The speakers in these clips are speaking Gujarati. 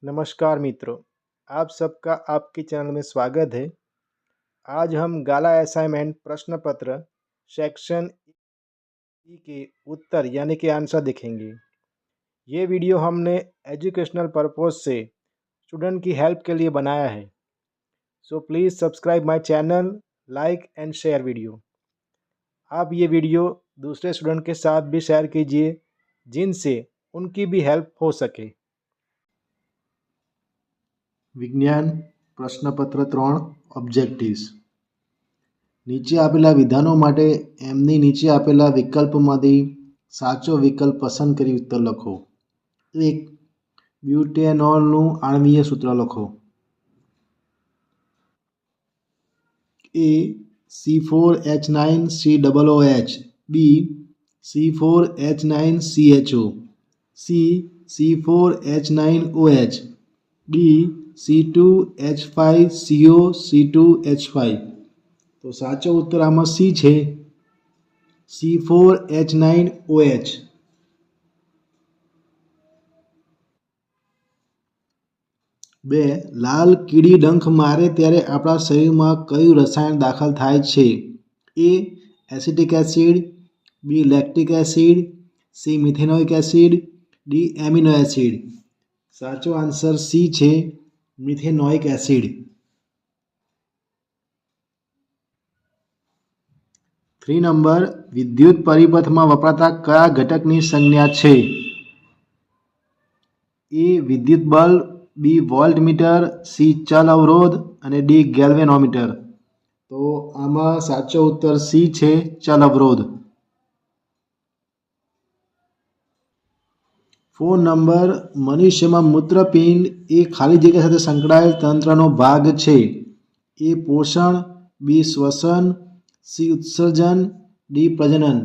नमस्कार मित्रों, आप सबका आपके चैनल में स्वागत है। आज हम गाला असाइनमेंट प्रश्न पत्र सेक्शन ई के उत्तर यानी कि आंसर देखेंगे। ये वीडियो हमने एजुकेशनल पर्पस से स्टूडेंट की हेल्प के लिए बनाया है। So please subscribe my channel, like and share video. आप ये वीडियो दूसरे स्टूडेंट के साथ भी शेयर कीजिए जिनसे उनकी भी हेल्प हो सके। विज्ञान प्रश्नपत्र 3 ऑब्जेक्टिव्स। નીચે આપેલા વિધાનો માટે એમની નીચે આપેલા વિકલ્પમાંથી સાચો વિકલ્પ પસંદ કરી ઉત્તર લખો। 1. બ્યુટેનોલનું આણ્વીય સૂત્ર લખો। A. C4H9COOH, B. C4H9CHO, C. C4H9OH, D. C2H5CO C2H5। तो साचो उत्तर आमां C छे, C4H9OH। 2. लाल कीड़ी डंख मारे त्यारे आपणा शरीरमां कयुं रसायण दाखल थाय छे? A. Acetic acid, B. Lactic acid, C. Methanoic acid, D. Amino acid. साचो आंसर C छे, मिथेनोइक एसिड। 3 नंबर विद्युत परिपथ में वपराता कया घटकनी संज्ञा छे? ए विद्युत बल्ब, बी वोल्टमीटर, सी चल अवरोध अने डी गैल्वेनोमीटर। तो आमां साचो उत्तर सी छे, चल अवरोध। 4 नंबर मनुष्य में मूत्रपिंड ए खाली जग्या साथे संकळायेल तंत्रनो भाग छे। ए पोषण, बी श्वसन, सी उत्सर्जन, डी प्रजनन।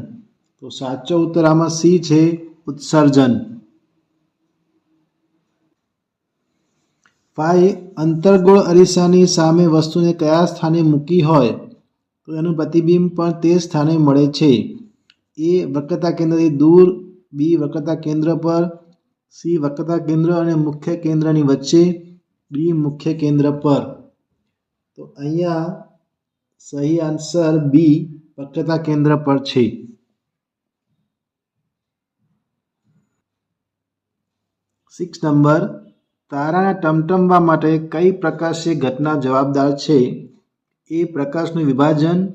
तो साचो उत्तर आमां सी छे, उत्सर्जन। 5 अंतर्गोळ अरीसानी सामे वस्तुने कया स्थाने मूकी होय तो एनुं प्रतिबिंब पण ते स्थाने मळे छे। ए वक्रता केंद्रथी दूर, बी वक्रता केंद्र पर, सी वक्रता केंद्र अने मुख्य केंद्रनी वच्चे, डी मुख्य केंद्र पर। तो अहींया सही आंसर बी वक्रता केंद्र पर छे। 6 नंबर ताराने टमटमवा माटे कई प्रकाशीय घटना जवाबदार छे? ए प्रकाशनुं विभाजन,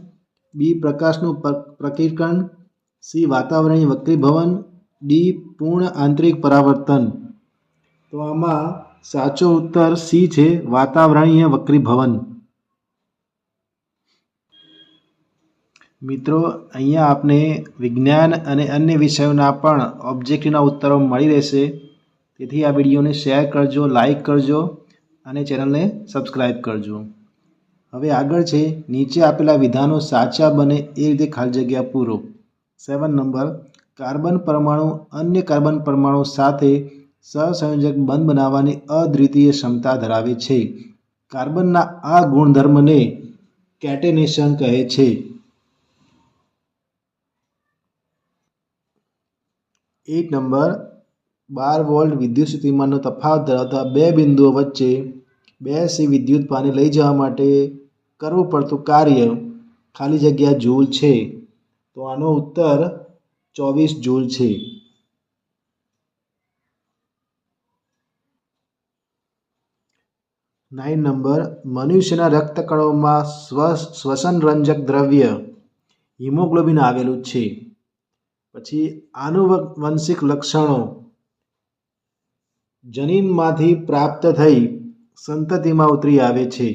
बी प्रकाशनुं प्रकीर्णन, सी वातावरणीय वक्रीभवन, डी पूर्ण आंतरिक परावर्तन। तो आमां साचो उत्तर सी छे, वातावरणीय वक्रीभवन। मित्रों अहींया आपने विज्ञान अने अन्य विषयोना पण ऑब्जेक्टिवना उत्तरों मळी रहेशे। તેથી આ વિડીયોને શેર કરજો, લાઇક કરજો અને ચેનલને સબસ્ક્રાઈબ કરજો। હવે આગળ છે નીચે આપેલા વિધાનો સાચા બને એ રીતે ખાલી જગ્યા પૂરો। 7 નંબર કાર્બન પરમાણુ અન્ય કાર્બન પરમાણુ સાથે સહસંયોજક બંધ બનાવવાની અદ્વિતીય ક્ષમતા ધરાવે છે। કાર્બનના આ ગુણધર્મને કેટેનેશન કહે છે। 8 નંબર 12 वोल्ट विद्युत स्थितिमानનો તફાવત ધરાવતા બે બિંદુઓ વચ્ચે 2 સી વિદ્યુતભારને લઈ જવા માટે કરવું પડતું કાર્ય ખાલી જગ્યા જૂલ છે। તો આનો ઉત્તર 24 જૂલ છે। 9 નંબર મનુષ્યના રક્તકણોમાં શ્વસનરંજક દ્રવ્ય હિમોગ્લોબિન આવેલું છે। પછી આનુવંશિક લક્ષણો જનીનમાંથી પ્રાપ્ત થઈ સંતતિમાં ઉતરી આવે છે।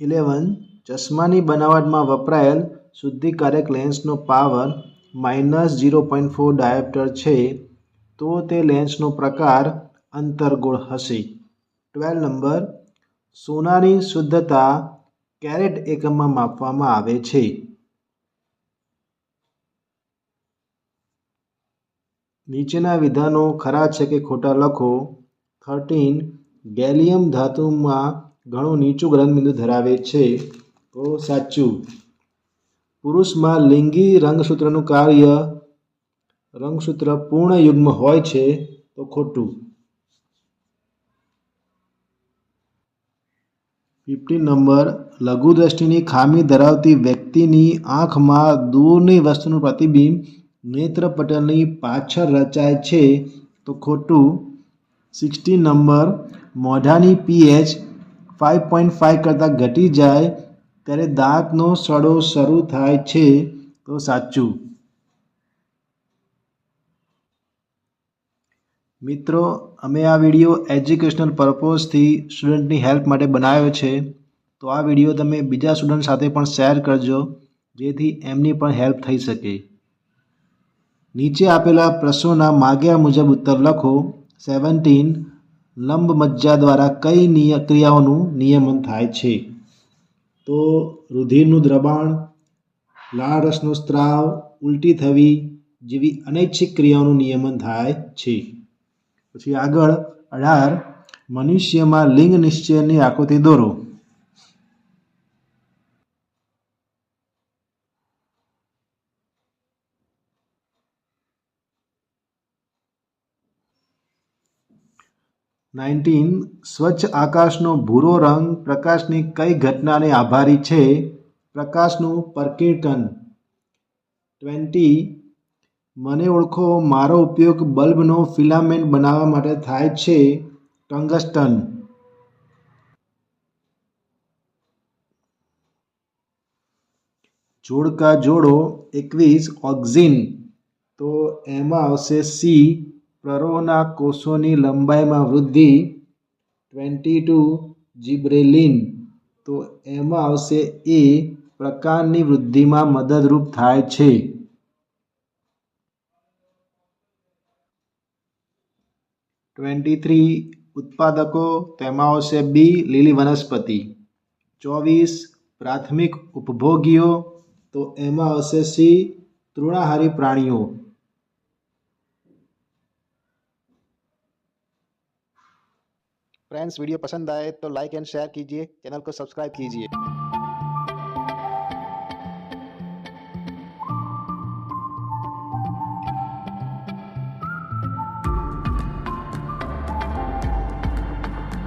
11 ચશ્માની બનાવટમાં વપરાયેલ શુદ્ધિકારક લેન્સનો પાવર -0.4 ડાયોપ્ટર છે તો તે લેન્સનો પ્રકાર અંતર્ગોળ હશે। 12 નંબર સોનાની શુદ્ધતા કેરેટ એકમમાં માપવામાં આવે છે। નીચેના વિધાનો ખરા છે કે ખોટા લખો। 13 ગેલિયમ ધાતુમાં ઘણું નીચું ગલનબિંદુ ધરાવે છે તો સાચું। પુરુષમાં લિંગી રંગસૂત્રનું કાર્ય રંગસૂત્ર પૂર્ણ યુગ્મ હોય છે તો ખોટું. 15 નંબર, લઘુદ્રષ્ટિની ખામી ધરાવતી વ્યક્તિની આંખમાં દૂરની વસ્તુનું પ્રતિબિંબ નેત્રપટલની પાછળ રચાય છે તો ખોટું. 16 નંબર, મોઢાની pH 5.5 કરતાં ઘટી જાય ત્યારે દાંતનો સડો શરૂ થાય છે તો સાચું. મિત્રો, અમે આ વિડીયો એજ્યુકેશનલ પર્પઝથી સ્ટુડન્ટની હેલ્પ માટે બનાવ્યો છે, તો આ વિડીયો તમે બીજા સ્ટુડન્ટ સાથે પણ શેર કરજો જેથી એમની પણ હેલ્પ થઈ શકે. નીચે આપેલા પ્રશ્નોના માગ્યા મુજબ ઉત્તર લખો. 17, લંબ મજ્જા દ્વારા કઈ ક્રિયાઓનું નિયમન થાય છે? તો રુધિરનું દ્રવણ, લાળ રસનો સ્ત્રાવ, ઉલટી થવી જેવી અનૈચ્છિક ક્રિયાઓનું નિયમન થાય છે. પછી આગળ 18, મનુષ્યમાં લિંગ નિશ્ચયની આકૃતિ દોરો. સ્વચ્છ આકાશનો ભૂરો રંગ પ્રકાશની કઈ ઘટનાને આભારી છે? પ્રકાશનું પ્રકીર્ણન. 20, મને ઓળખો, મારો ઉપયોગ બલ્બનો ફિલામેન્ટ બનાવવા માટે થાય છે. ટંગસ્ટન. જોડકા જોડો. 21, ઓક્સિન. તો એમાં આવશે સી, પ્રરોહના કોષોની લંબાઈમાં વૃદ્ધિ. 22, જીબ્રેલિન. તો એમાં આવશે એ, પ્રકાંડની વૃદ્ધિમાં મદદરૂપ થાય છે. 23, ઉત્પાદકો. તેમાં આવશે બી, લીલી વનસ્પતિ. 24, પ્રાથમિક ઉપભોગીઓ. તો એમાં આવશે સી, તૃણાહારી પ્રાણીઓ. फ्रेंड्स, वीडियो पसंद आए तो लाइक एंड शेयर कीजिए, चैनल को सब्सक्राइब कीजिए.